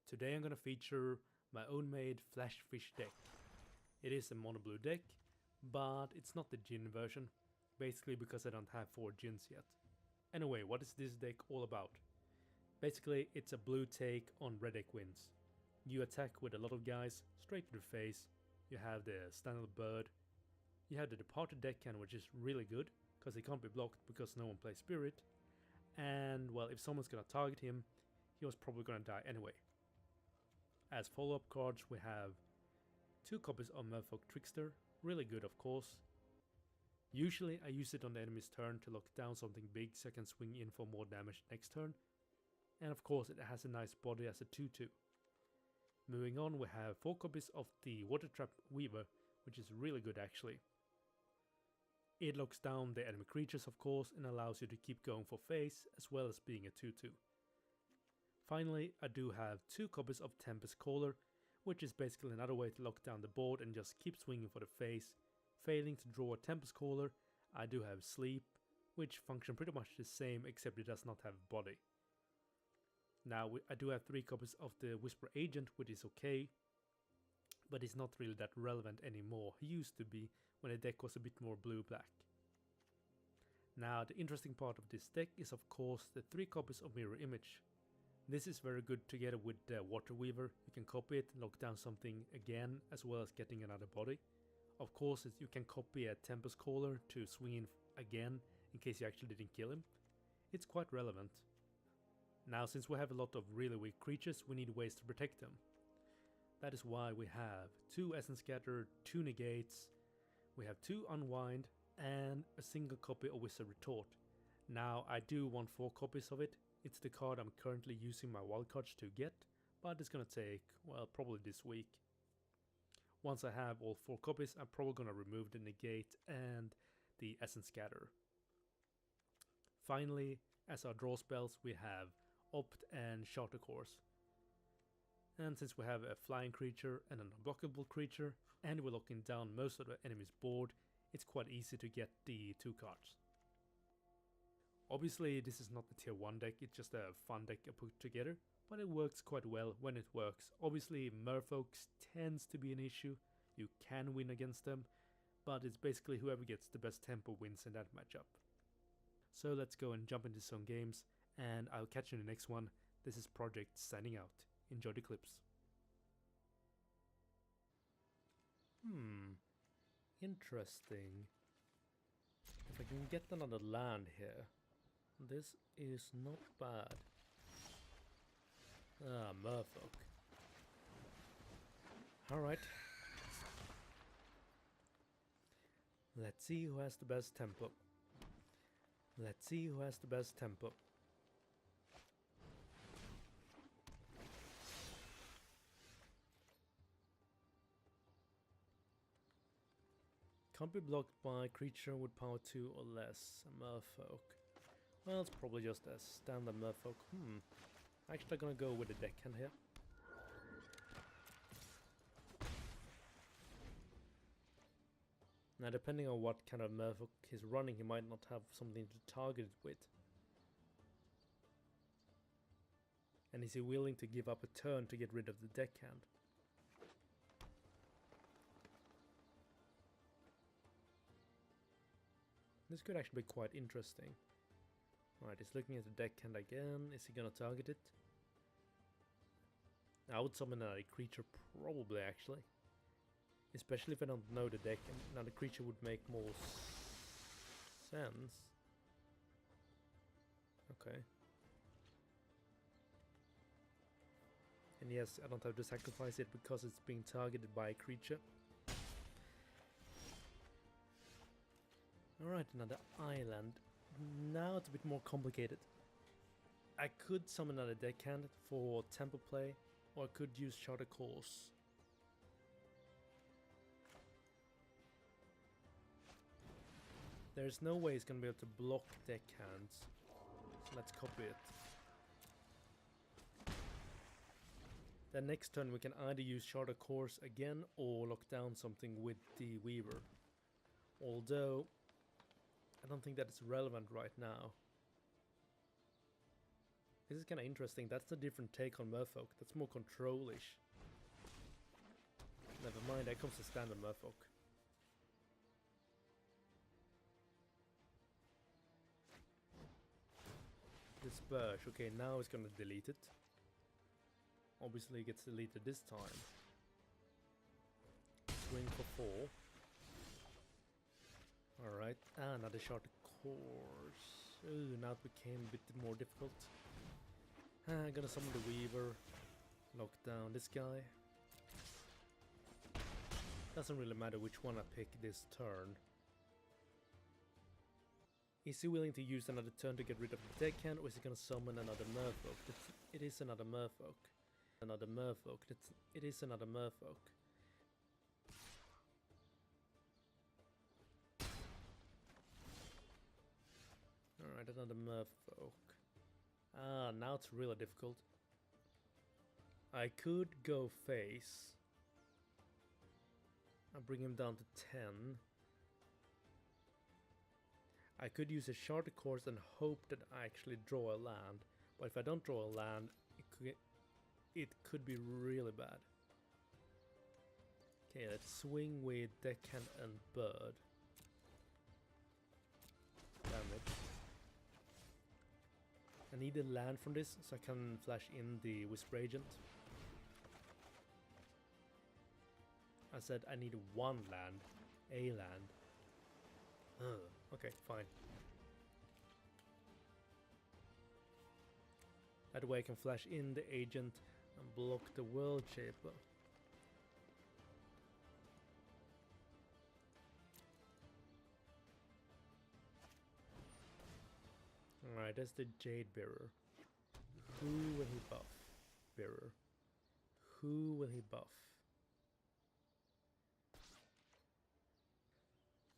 Today I'm gonna feature my own made Flash Fish deck. It is a mono blue deck, but it's not the Djinn version, basically because I don't have 4 Djinns yet. Anyway, what is this deck all about? Basically, it's a blue take on red deck wins. You attack with a lot of guys, straight to the face. You have the standard bird. You have the departed deckhand, which is really good, because he can't be blocked because no one plays spirit. And well, if someone's gonna target him, he was probably gonna die anyway. As follow-up cards, we have 2 copies of Merfolk Trickster, really good of course. Usually I use it on the enemy's turn to lock down something big so I can swing in for more damage next turn. And of course it has a nice body as a 2/2. Moving on, we have 4 copies of the Water Trap Weaver, which is really good actually. It locks down the enemy creatures of course and allows you to keep going for face as well as being a 2/2. Finally, I do have 2 copies of Tempest Caller, which is basically another way to lock down the board and just keep swinging for the face. Failing to draw a Tempest Caller, I do have Sleep, which function pretty much the same except it does not have body. Now I do have 3 copies of the Whisper Agent, which is okay, but it's not really that relevant anymore. He used to be when the deck was a bit more blue-black. Now the interesting part of this deck is of course the 3 copies of Mirror Image. This is very good together with the Water Weaver. You can copy it, lock down something again, as well as getting another body. Of course, you can copy a Tempest Caller to swing in again, in case you actually didn't kill him. It's quite relevant. Now, since we have a lot of really weak creatures, we need ways to protect them. That is why we have 2 Essence Scatter, 2 Negates, we have 2 Unwind, and a single copy of Wizard Retort. Now, I do want 4 copies of it. It's the card I'm currently using my wildcards to get, but it's gonna take, well, probably this week. Once I have all 4 copies, I'm probably gonna remove the Negate and the Essence Scatter. Finally, as our draw spells, we have Opt and Charter Course. And since we have a flying creature and an unblockable creature, and we're locking down most of the enemy's board, it's quite easy to get the 2 cards. Obviously this is not a tier 1 deck, it's just a fun deck I put together, but it works quite well when it works. Obviously merfolks tends to be an issue, you can win against them, but it's basically whoever gets the best tempo wins in that matchup. So let's go and jump into some games, and I'll catch you in the next one. This is Project signing out. Enjoy the clips. Interesting. If I can get another land here. This is not bad. Ah, merfolk. Alright. Let's see who has the best tempo. Let's see who has the best tempo. Can't be blocked by creature with power 2 or less. A merfolk. Well, it's probably just a standard merfolk. Actually gonna go with the deckhand here. Now depending on what kind of merfolk he's running, he might not have something to target it with. And is he willing to give up a turn to get rid of the deckhand? This could actually be quite interesting. Alright, he's looking at the deckhand again. Is he gonna target it? I would summon another creature, probably actually. Especially if I don't know the deck, and another creature would make more sense. Okay. And yes, I don't have to sacrifice it because it's being targeted by a creature. Alright, another island. Now it's a bit more complicated. I could summon another deckhand for tempo play, or I could use Charter Course. There's no way he's gonna be able to block deckhands, so let's copy it. Then next turn we can either use Charter Course again or lock down something with the Weaver. Although I don't think that it's relevant right now. This is kind of interesting. That's a different take on merfolk. That's more control-ish. Never mind, that comes to standard merfolk. Disperse. Okay, now it's gonna delete it. Obviously it gets deleted this time. Swing for 4. Alright, another short course. Ooh, now it became a bit more difficult. I'm gonna summon the Weaver. Lock down this guy. Doesn't really matter which one I pick this turn. Is he willing to use another turn to get rid of the deckhand, or is he gonna summon another merfolk? It is another merfolk. Another merfolk. It is another merfolk. Alright, another merfolk. Now it's really difficult. I could go face. I'll bring him down to 10. I could use a shorter course and hope that I actually draw a land. But if I don't draw a land, it could be really bad. Okay, let's swing with deckhand and bird. Damage. I need a land from this so I can flash in the Whisper Agent. I said I need one land. A land. Okay, fine. That way I can flash in the agent and block the World Shaper. Alright, that's the Jade Bearer. Who will he buff? Bearer. Who will he buff?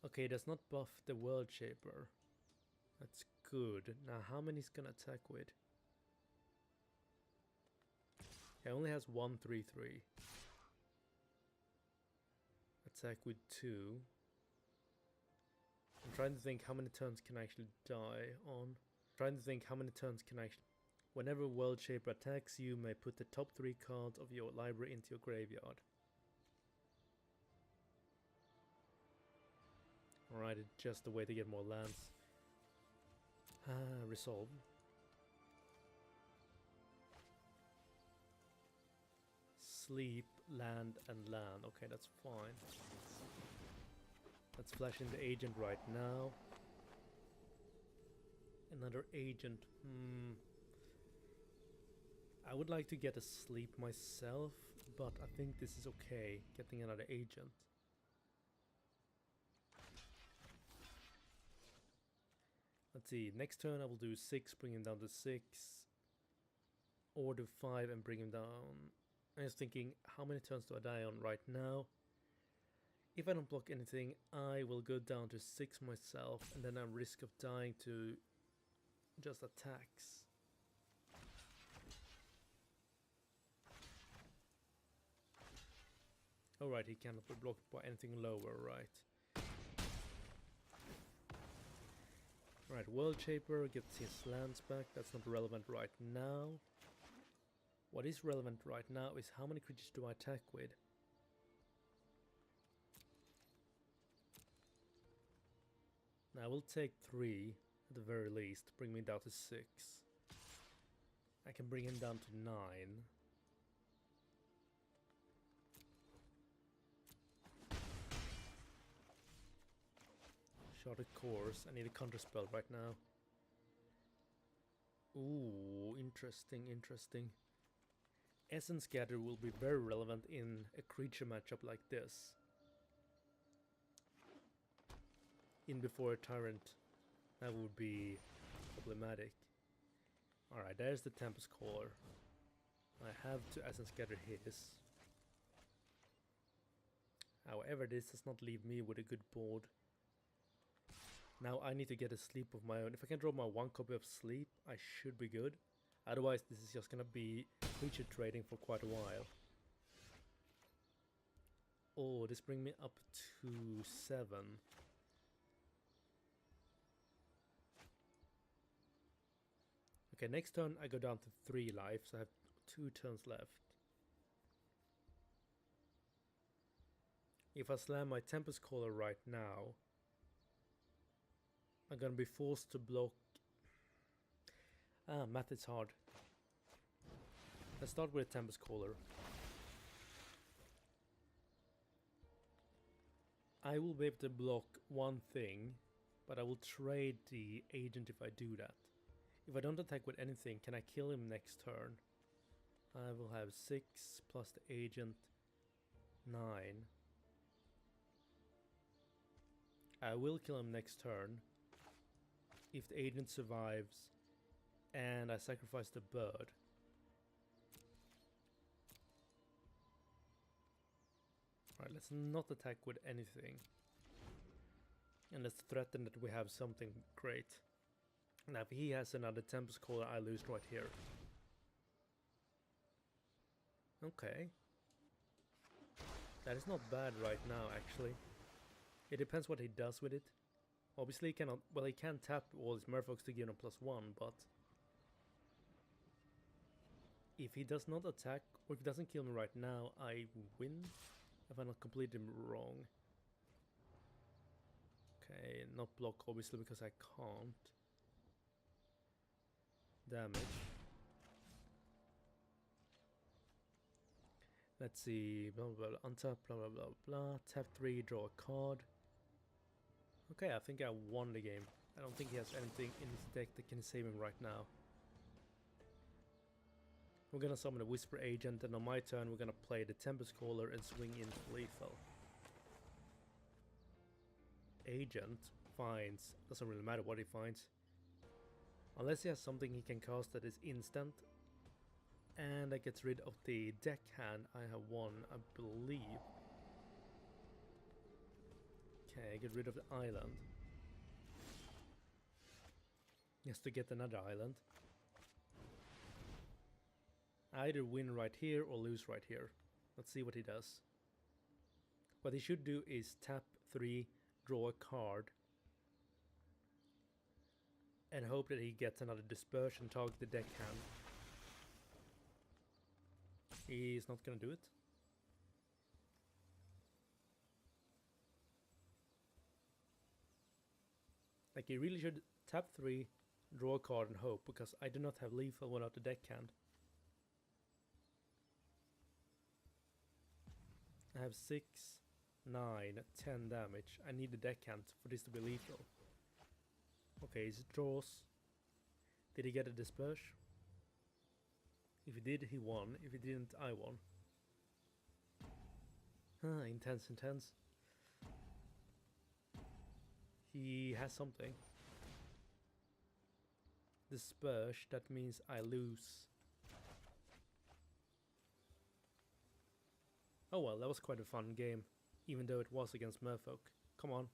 Okay, does not buff the World Shaper. That's good. Now how many is gonna attack with? He only has 1/3/3. Attack with 2. I'm trying to think how many turns can I actually die on. Whenever World Shaper attacks, you may put the top 3 cards of your library into your graveyard. Alright, it's just a way to get more lands. Resolve. Sleep, land, and land. Okay, that's fine. Let's flash in the agent right now. Another agent. I would like to get a sleep myself, but I think this is okay, getting another agent. Let's see, next turn I will do 6, bring him down to 6. Or do 5 and bring him down. I was thinking, how many turns do I die on right now? If I don't block anything, I will go down to 6 myself, and then I'm risk of dying to just attacks. Alright, he cannot be blocked by anything lower, right? Alright, World Shaper gets his lands back. That's not relevant right now. What is relevant right now is how many creatures do I attack with? Now I will take 3 at the very least, bring me down to 6. I can bring him down to 9. Shorter course. I need a counter spell right now. Ooh, interesting, interesting. Essence Scatter will be very relevant in a creature matchup like this. In before a Tyrant, that would be problematic. Alright, there's the Tempest Caller. I have to Essence Scatter his. However, this does not leave me with a good board. Now I need to get a sleep of my own. If I can draw my 1 copy of sleep, I should be good. Otherwise, this is just gonna be creature trading for quite a while. Oh, this brings me up to 7. Okay, next turn I go down to 3 life, so I have 2 turns left. If I slam my Tempest Caller right now, I'm gonna be forced to block. Math is hard. Let's start with a Tempest Caller. I will be able to block one thing, but I will trade the agent if I do that. If I don't attack with anything, can I kill him next turn? I will have 6 plus the agent, 9. I will kill him next turn if the agent survives and I sacrifice the bird. Alright, let's not attack with anything. And let's threaten that we have something great. Now if he has another Tempest Caller, I lose right here. Okay. That is not bad right now, actually. It depends what he does with it. Obviously he cannot, well, he can tap all his merfolks to give him +1, but if he does not attack, or if he doesn't kill me right now, I win. If I not complete him wrong. Okay, not block obviously because I can't. Damage. Let's see, blah blah blah, untap, blah blah blah blah, tap 3, draw a card. Okay, I think I won the game. I don't think he has anything in his deck that can save him right now. We're gonna summon a Whisper Agent, and on my turn we're gonna play the Tempest Caller and swing into lethal. Agent finds, doesn't really matter what he finds. Unless he has something he can cast that is instant. And that gets rid of the deck hand. I have one, I believe. Okay, get rid of the island. Just to get another island. Either win right here or lose right here. Let's see what he does. What he should do is tap 3, draw a card, and hope that he gets another dispersion, target the deck hand. He's not gonna do it. Like, he really should tap 3, draw a card and hope, because I do not have lethal without the deck hand. I have 6, 9, 10 damage. I need the deckhand for this to be lethal. Okay, he draws. Did he get a disperse? If he did, he won. If he didn't, I won. Intense, intense. He has something. Disperse, that means I lose. Oh well, that was quite a fun game, even though it was against merfolk. Come on.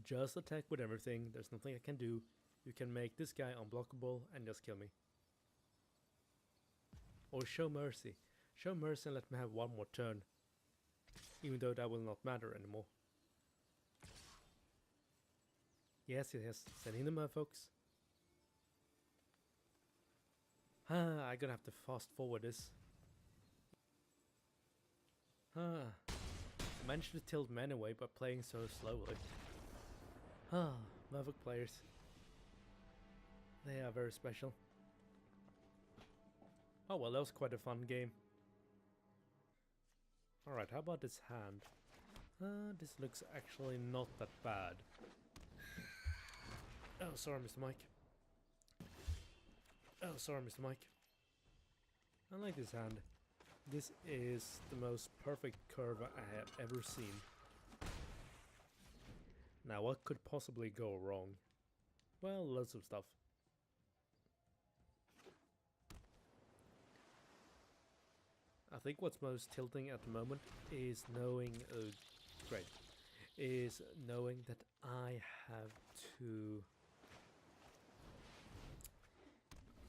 Just attack with everything, there's nothing I can do. You can make this guy unblockable and just kill me. Or show mercy. Show mercy and let me have one more turn. Even though that will not matter anymore. Yes, yes, send in the merfolks. I'm gonna have to fast forward this. I managed to tilt him anyway by playing so slowly. Merfolk players. They are very special. Oh well, that was quite a fun game. Alright, how about this hand? This looks actually not that bad. Oh, sorry, Mr. Mike. Oh, sorry, Mr. Mike. I like this hand. This is the most perfect curve I have ever seen. Now, what could possibly go wrong? Well, lots of stuff. I think what's most tilting at the moment is knowing, is knowing that I have to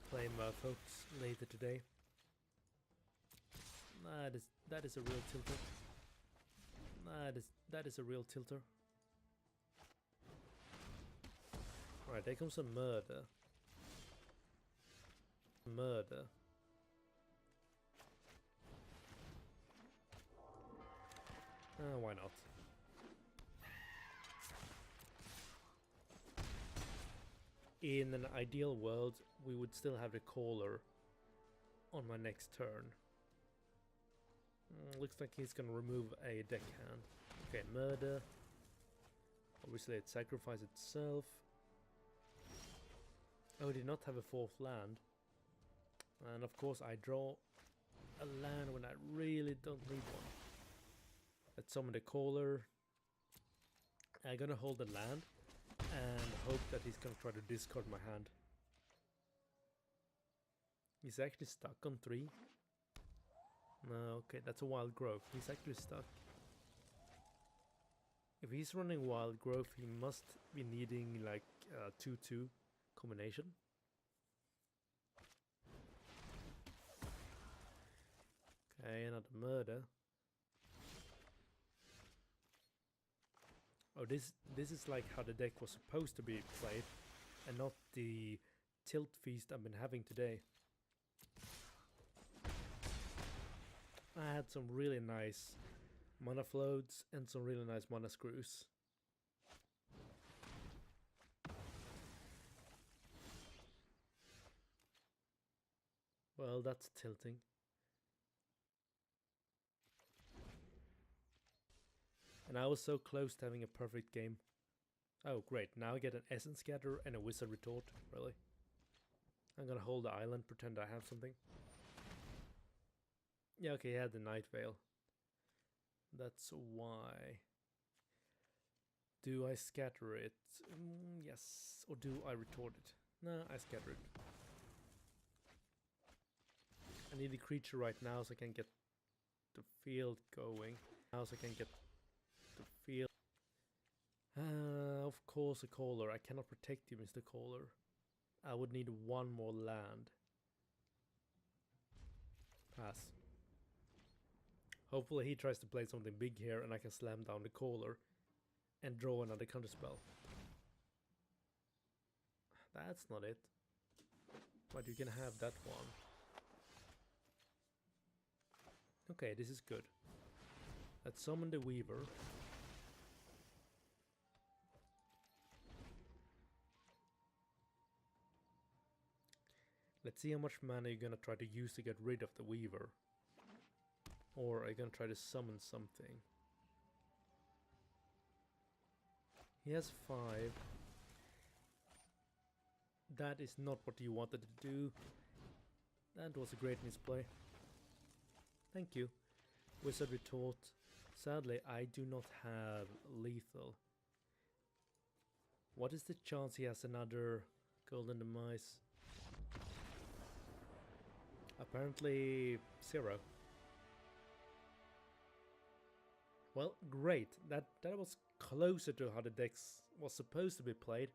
play merfolks later today. That is a real tilter. That is a real tilter. Alright, there comes a murder. Murder. Why not? In an ideal world, we would still have the caller on my next turn. Looks like he's gonna remove a deckhand. Okay, murder. Obviously it sacrifices itself. Oh, it did not have a fourth land. And of course I draw a land when I really don't need one. Let's summon the caller. I'm gonna hold the land and hope that he's gonna try to discard my hand. He's actually stuck on 3. No, okay, that's a wild growth. He's actually stuck. If he's running wild growth, he must be needing like a 2-2 combination. Okay, another murder. Oh, this is like how the deck was supposed to be played, and not the tilt feast I've been having today. I had some really nice mana floats and some really nice mana screws. Well, that's tilting. And I was so close to having a perfect game. Oh great, now I get an Essence Scatter and a Wizard Retort, really? I'm gonna hold the island, pretend I have something. Yeah, okay, he had the Night Veil. That's why. Do I scatter it? Yes. Or do I retort it? No, I scatter it. I need a creature right now so I can get the field going. Of course a caller. I cannot protect you, Mr. Caller. I would need one more land. Pass. Hopefully he tries to play something big here and I can slam down the caller and draw another counterspell. That's not it. But you can have that one. Okay, this is good. Let's summon the Weaver. Let's see how much mana you're gonna try to use to get rid of the Weaver. Or are you gonna try to summon something? He has 5. That is not what you wanted to do. That was a great misplay. Thank you. Wizard Retort. Sadly, I do not have lethal. What is the chance he has another Golden Demise? Apparently 0. Well, great. That was closer to how the deck was supposed to be played.